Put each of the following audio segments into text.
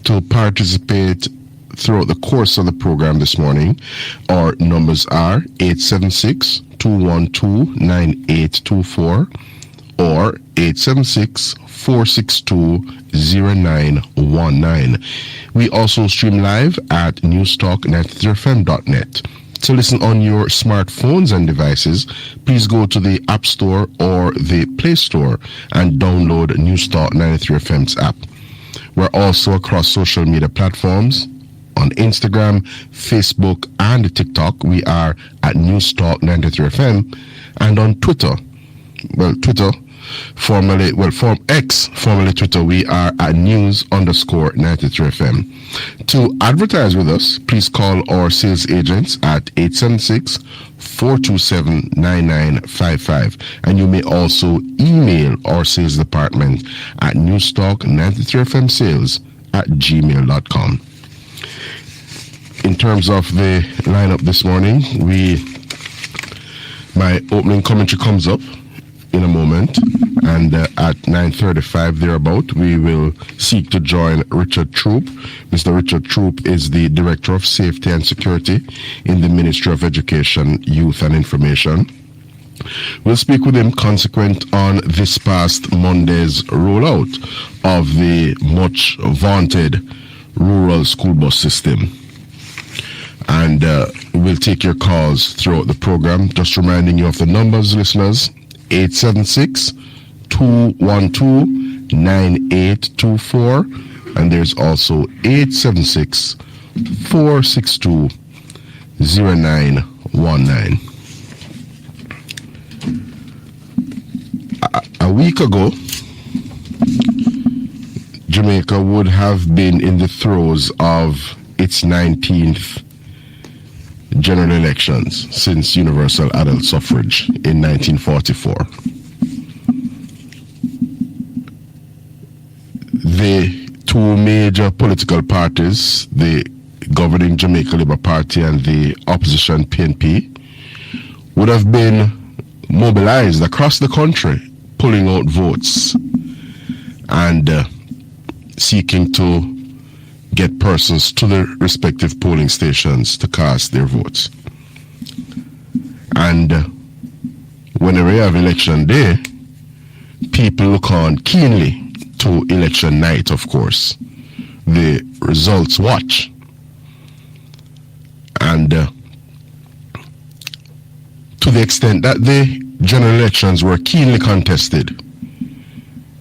to participate throughout the course of the program this morning, our numbers are 876-212-9824 or 876-462-0919. We also stream live at newstalk93fm.net. To listen on your smartphones and devices, please go to the App Store or the Play Store and download Newstalk 93FM's app. We're also across social media platforms. On Instagram, Facebook, and TikTok, we are at Newstalk 93FM, and on Twitter, formerly Twitter, we are at news_93FM. To advertise with us, please call our sales agents at 876-427-9955, and you may also email our sales department at newstalk93fmsales@gmail.com. In terms of the lineup this morning, my opening commentary comes up in a moment, and at 9:35 thereabout, we will seek to join Richard Troop. Mr. Richard Troop is the Director of Safety and Security in the Ministry of Education, Youth and Information. We'll speak with him consequent on this past Monday's rollout of the much vaunted rural school bus system. And we'll take your calls throughout the program. Just reminding you of the numbers, listeners, 876-212-9824, and there's also 876-462-0919. A week ago, Jamaica would have been in the throes of its 19th general elections since universal adult suffrage in 1944. The two major political parties, the governing Jamaica Labour Party and the opposition PNP, would have been mobilized across the country, pulling out votes and seeking to get persons to the respective polling stations to cast their votes. And whenever you have election day, people look on keenly to election night, of course. The results watch. And to the extent that the general elections were keenly contested,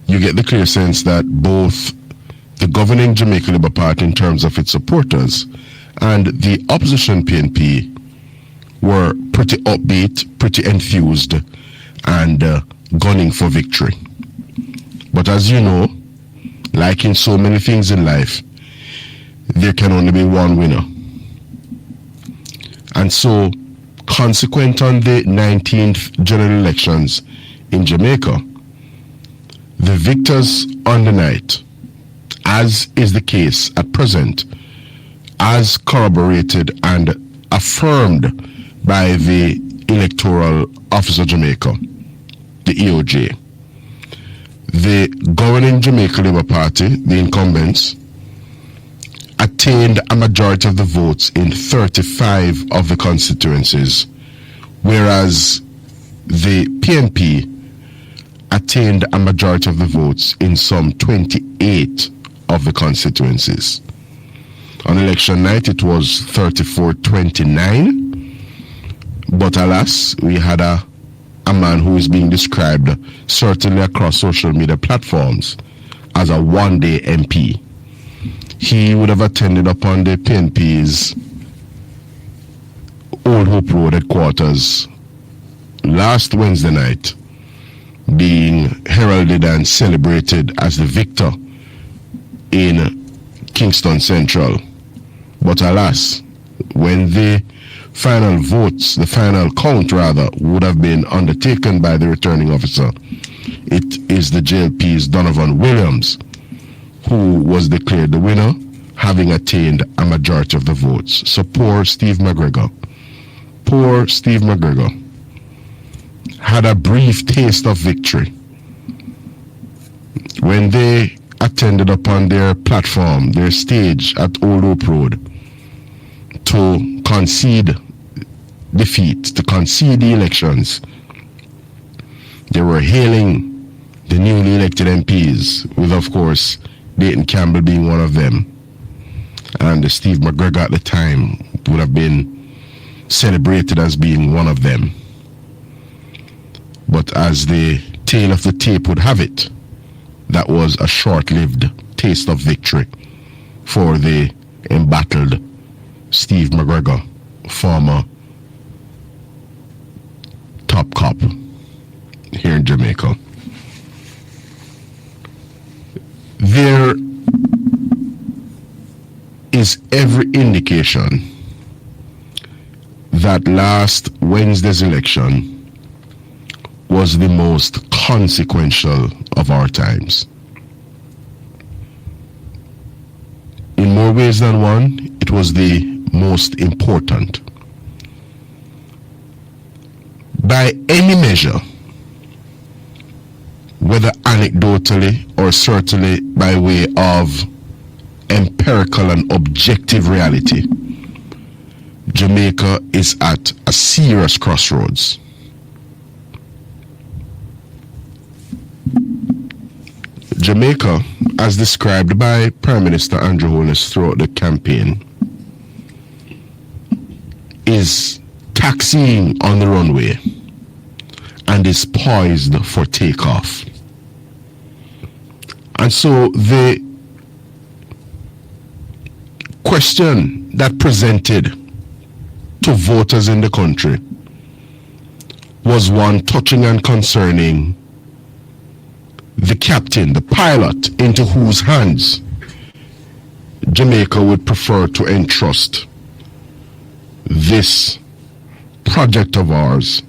you get the clear sense that both the governing Jamaica Labour Party, in terms of its supporters, and the opposition PNP were pretty upbeat, pretty enthused, and gunning for victory. But as you know, like in so many things in life, there can only be one winner. And so, consequent on the 19th general elections in Jamaica, the victors on the night, as is the case at present, as corroborated and affirmed by the Electoral Office of Jamaica, the EOJ, the governing Jamaica Labour Party, the incumbents, attained a majority of the votes in 35 of the constituencies, whereas the PNP attained a majority of the votes in some 28 of the constituencies. On election night, it was 34-29, but alas, we had a man who is being described, certainly across social media platforms, as a one-day MP. He would have attended upon the PNP's Old Hope Road headquarters last Wednesday night, being heralded and celebrated as the victor in Kingston Central. But alas, when the final votes, the final count rather, would have been undertaken by the returning officer, it is the JLP's Donovan Williams who was declared the winner, having attained a majority of the votes. So poor Steve McGregor had a brief taste of victory when they attended upon their platform, their stage at Old Hope Road to concede defeat, to concede the elections. They were hailing the newly elected MPs, with, of course, Dayton Campbell being one of them. And Steve McGregor at the time would have been celebrated as being one of them. But as the tale of the tape would have it, that was a short-lived taste of victory for the embattled Steve McGregor, former top cop here in Jamaica. There is every indication that last Wednesday's election was the most consequential of our times. In more ways than one, it was the most important. By any measure, whether anecdotally or certainly by way of empirical and objective reality, Jamaica is at a serious crossroads. Jamaica, as described by Prime Minister Andrew Holness throughout the campaign, is taxiing on the runway and is poised for takeoff. And so the question that presented to voters in the country was one touching and concerning the captain, the pilot, into whose hands Jamaica would prefer to entrust this project of ours,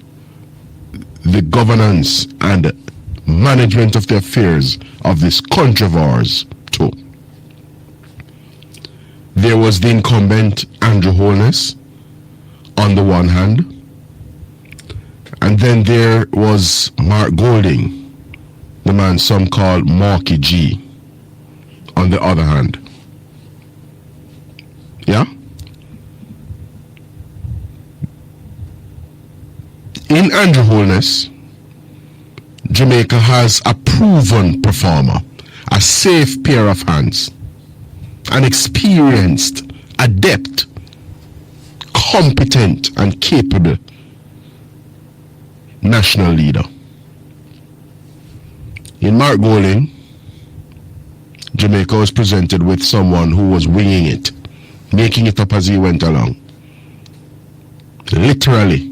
the governance and management of the affairs of this country of ours, to. There was the incumbent Andrew Holness on the one hand, and then there was Mark Golding, the man some call Marky G, on the other hand. Yeah? In Andrew Holness, Jamaica has a proven performer, a safe pair of hands, an experienced, adept, competent, and capable national leader. In Mark Golding, Jamaica was presented with someone who was winging it, making it up as he went along. Literally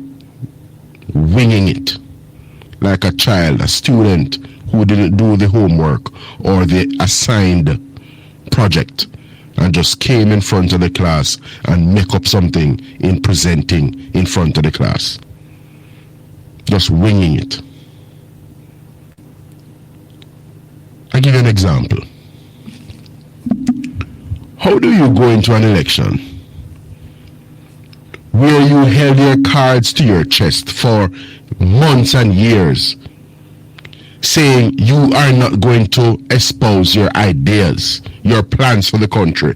winging it, like a child, a student who didn't do the homework or the assigned project and just came in front of the class and make up something in presenting in front of the class. Just winging it. I'll give you an example. How do you go into an election where you held your cards to your chest for months and years, saying you are not going to espouse your ideas, your plans for the country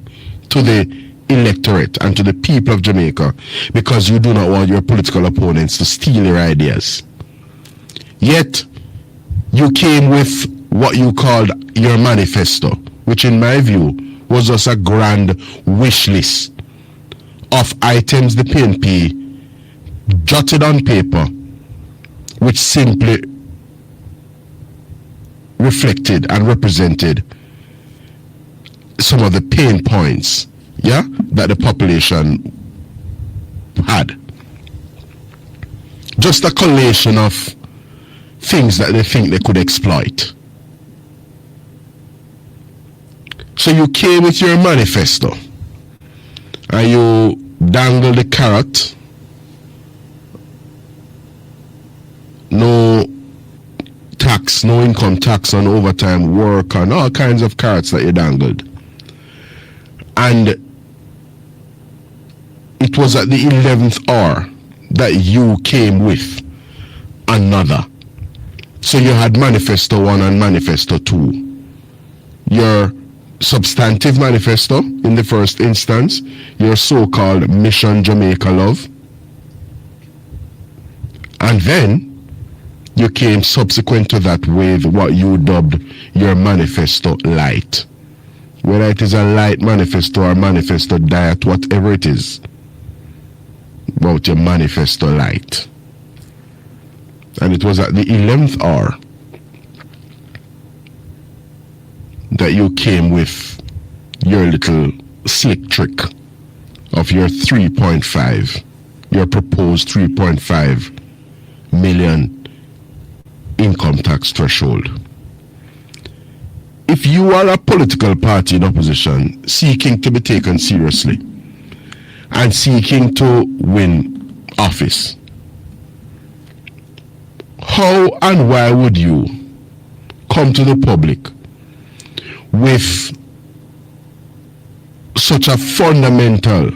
to the electorate and to the people of Jamaica because you do not want your political opponents to steal your ideas? Yet, you came with what you called your manifesto, which in my view was just a grand wish list of items the PNP jotted on paper, which simply reflected and represented some of the pain points, yeah, that the population had. Just a collation of things that they think they could exploit. So you came with your manifesto and you dangled the carrot. No tax, no income tax on overtime work and all kinds of carrots that you dangled. And it was at the 11th hour that you came with another. So you had Manifesto 1 and Manifesto 2. your substantive manifesto in the first instance, your so-called Mission Jamaica Love, and then you came subsequent to that with what you dubbed your manifesto light. Whether it is a light manifesto or manifesto diet, whatever it is, about your manifesto light. And it was at the 11th hour that you came with your little slick trick of your 3.5, your proposed 3.5 million income tax threshold. If you are a political party in opposition seeking to be taken seriously and seeking to win office, how and why would you come to the public with such a fundamental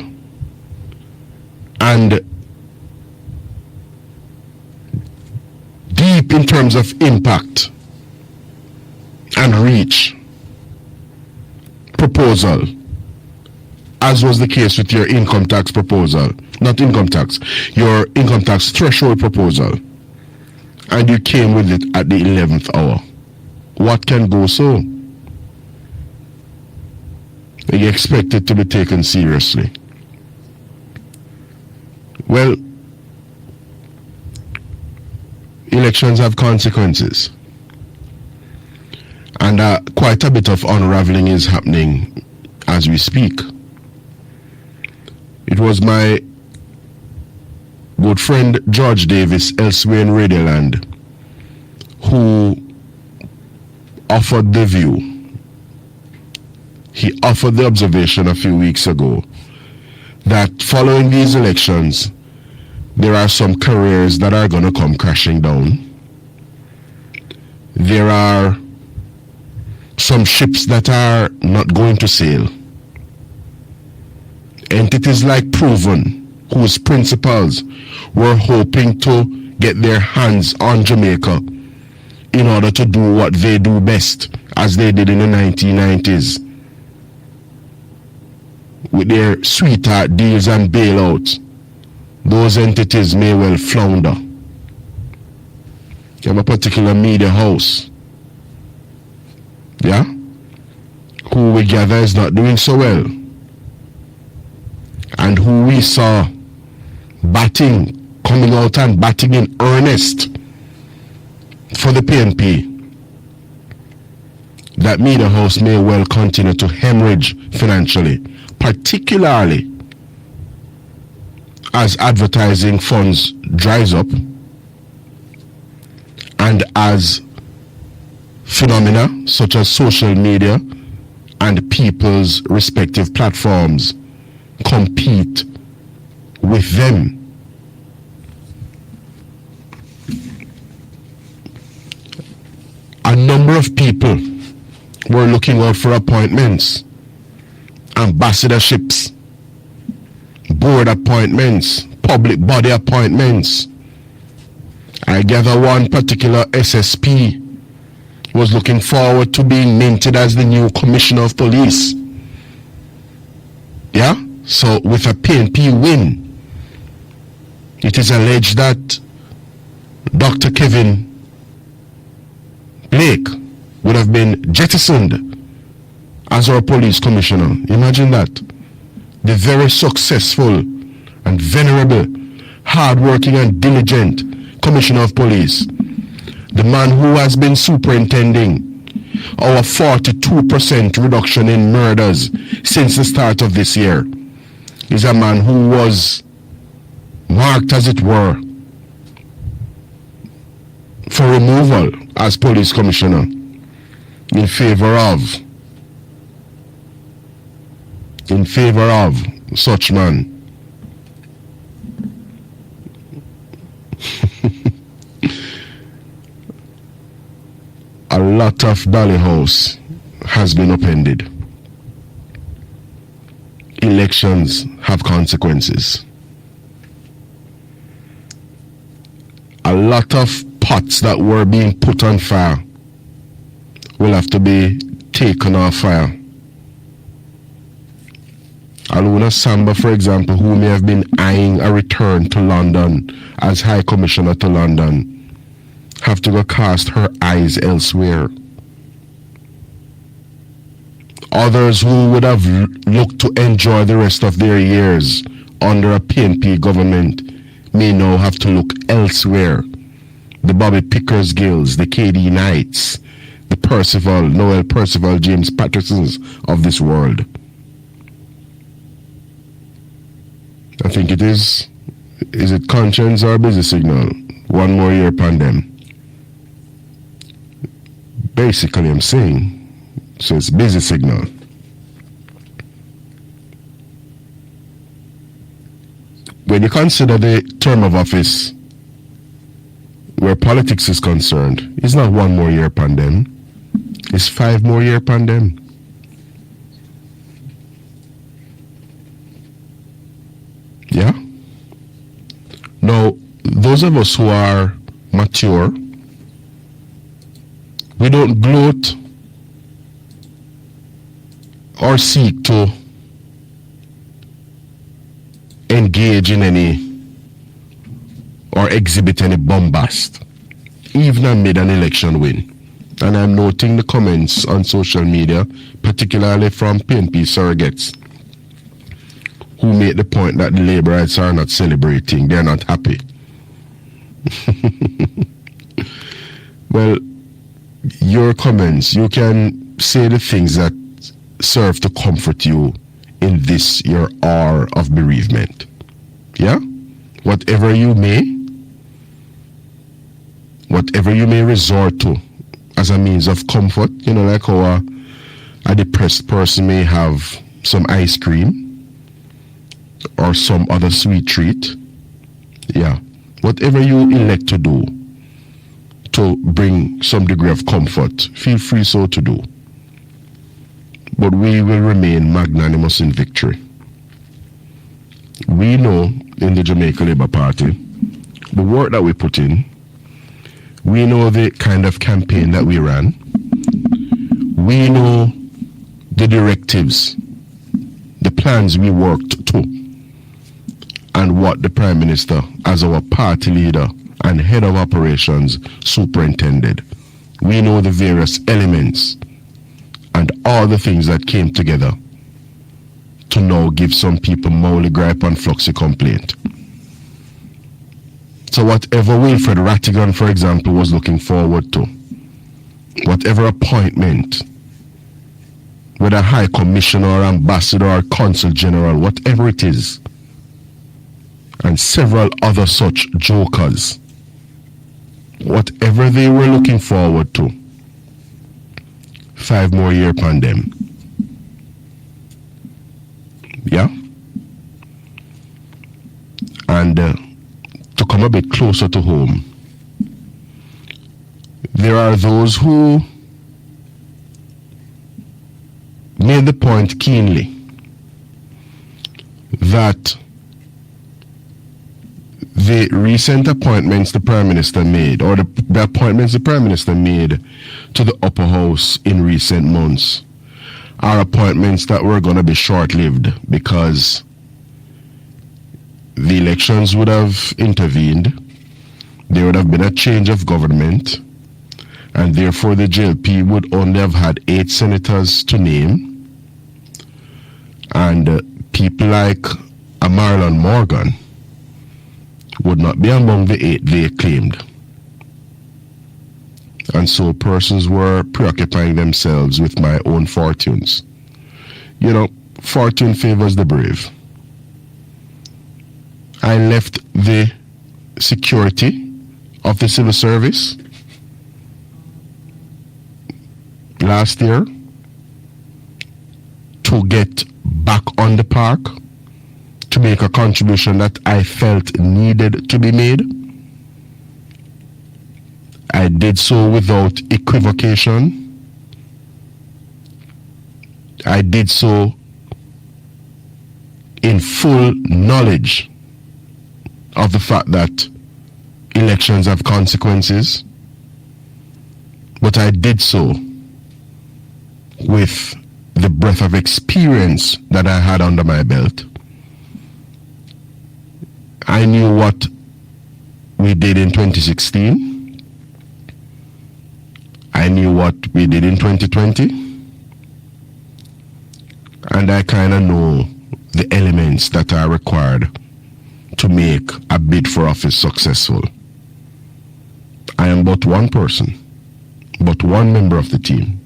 and deep in terms of impact and reach proposal, as was the case with your income tax proposal, not income tax, your income tax threshold proposal, and you came with it at the 11th hour? What can go so? You expect it to be taken seriously. Well, elections have consequences, and quite a bit of unraveling is happening as we speak. It was my good friend George Davis elsewhere in Radioland who offered the view. He offered the observation a few weeks ago that following these elections, there are some careers that are going to come crashing down. There are some ships that are not going to sail. Entities like Proven, whose principals were hoping to get their hands on Jamaica in order to do what they do best, as they did in the 1990s, with their sweetheart deals and bailouts. Those entities may well flounder. You have a particular media house, yeah, who we gather is not doing so well, and who we saw coming out and batting in earnest for the PNP. That media house may well continue to hemorrhage financially, particularly as advertising funds dries up and as phenomena such as social media and people's respective platforms compete with them. A number of people were looking out for appointments, ambassadorships, board appointments, public body appointments. I gather one particular SSP was looking forward to being minted as the new commissioner of police. Yeah? So with a PNP win, it is alleged that Dr. Kevin Blake would have been jettisoned as our police commissioner. Imagine that. The very successful and venerable, hard-working and diligent commissioner of police, the man who has been superintending our 42% reduction in murders since the start of this year, is a man who was marked, as it were, for removal as police commissioner in favor of such man. A lot of Dollyhouse has been upended. Elections have consequences. A lot of pots that were being put on fire will have to be taken off file. Aluna Samba, for example, who may have been eyeing a return to London as High Commissioner to London, have to go cast her eyes elsewhere. Others who would have looked to enjoy the rest of their years under a PNP government may now have to look elsewhere. The Bobby Pickers Gills, the KD Knights, the Noel Percival, James Pattersons of this world. I think it is it conscience or busy signal? One more year upon them. Basically, I'm saying, so it's busy signal. When you consider the term of office where politics is concerned, it's not one more year upon them, it's 5 more years upon them. Yeah? Now, those of us who are mature, we don't gloat or seek to engage in any or exhibit any bombast, even amid an election win. And I'm noting the comments on social media, particularly from PNP surrogates, who make the point that the Labourites are not celebrating, they're not happy. Well, your comments, you can say the things that serve to comfort you in this, your hour of bereavement. Yeah? Whatever you may resort to as a means of comfort, like how a depressed person may have some ice cream or some other sweet treat. Yeah. Whatever you elect to do to bring some degree of comfort, feel free so to do. But we will remain magnanimous in victory. We know in the Jamaica Labour Party the work that we put in. We know the kind of campaign that we ran. We know the directives, the plans we worked to, and what the Prime Minister, as our party leader and head of operations, superintended. We know the various elements and all the things that came together to now give some people Mowley gripe and Fluxy complaint. So whatever Wilfred Rattigan, for example, was looking forward to, whatever appointment, whether High Commissioner or Ambassador or Consul General, whatever it is, and several other such jokers, whatever they were looking forward to, 5 more years upon them. Yeah? And to come a bit closer to home, there are those who made the point keenly that the recent appointments the Prime Minister made, or the appointments the Prime Minister made to the upper house in recent months, are appointments that were going to be short-lived because the elections would have intervened, there would have been a change of government, and therefore the JLP would only have had 8 senators to name, and people like a Marlon Morgan would not be among the 8 they claimed. And so persons were preoccupying themselves with my own fortunes. Fortune favors the brave. I left the security of the civil service last year to get back on the park, to make a contribution that I felt needed to be made. I did so without equivocation. I did so in full knowledge of the fact that elections have consequences. But I did so with the breadth of experience that I had under my belt, I knew what we did in 2016. I knew what we did in 2020. And I kind of know the elements that are required to make a bid for office successful. I am but one person, but one member of the team.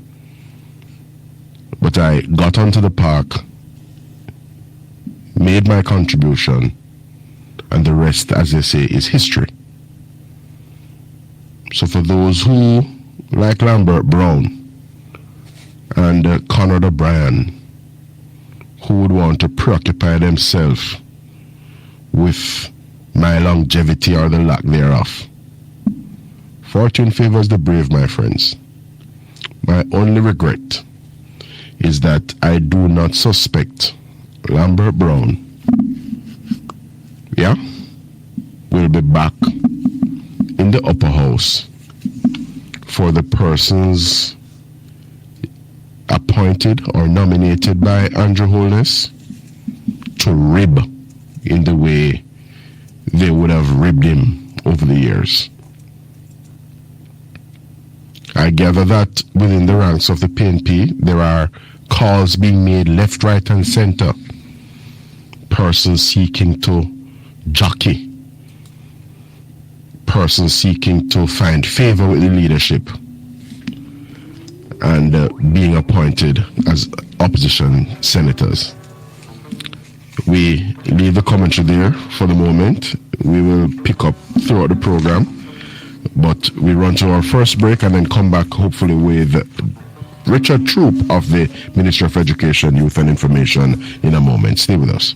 But I got onto the park, made my contribution, and the rest, as they say, is history. So for those who, like Lambert Brown and Conrad O'Brien, who would want to preoccupy themselves with my longevity or the lack thereof, fortune favors the brave, my friends. My only regret is that I do not suspect Lambert Brown, will be back in the upper house for the persons appointed or nominated by Andrew Holness to rib in the way they would have ribbed him over the years. I gather that within the ranks of the PNP, there are calls being made left, right, and center. Persons seeking to jockey. Persons seeking to find favor with the leadership. And being appointed as opposition senators. We leave the commentary there for the moment. We will pick up throughout the program. But we run to our first break and then come back hopefully with Richard Troop of the Ministry of Education, Youth and Information in a moment. Stay with us.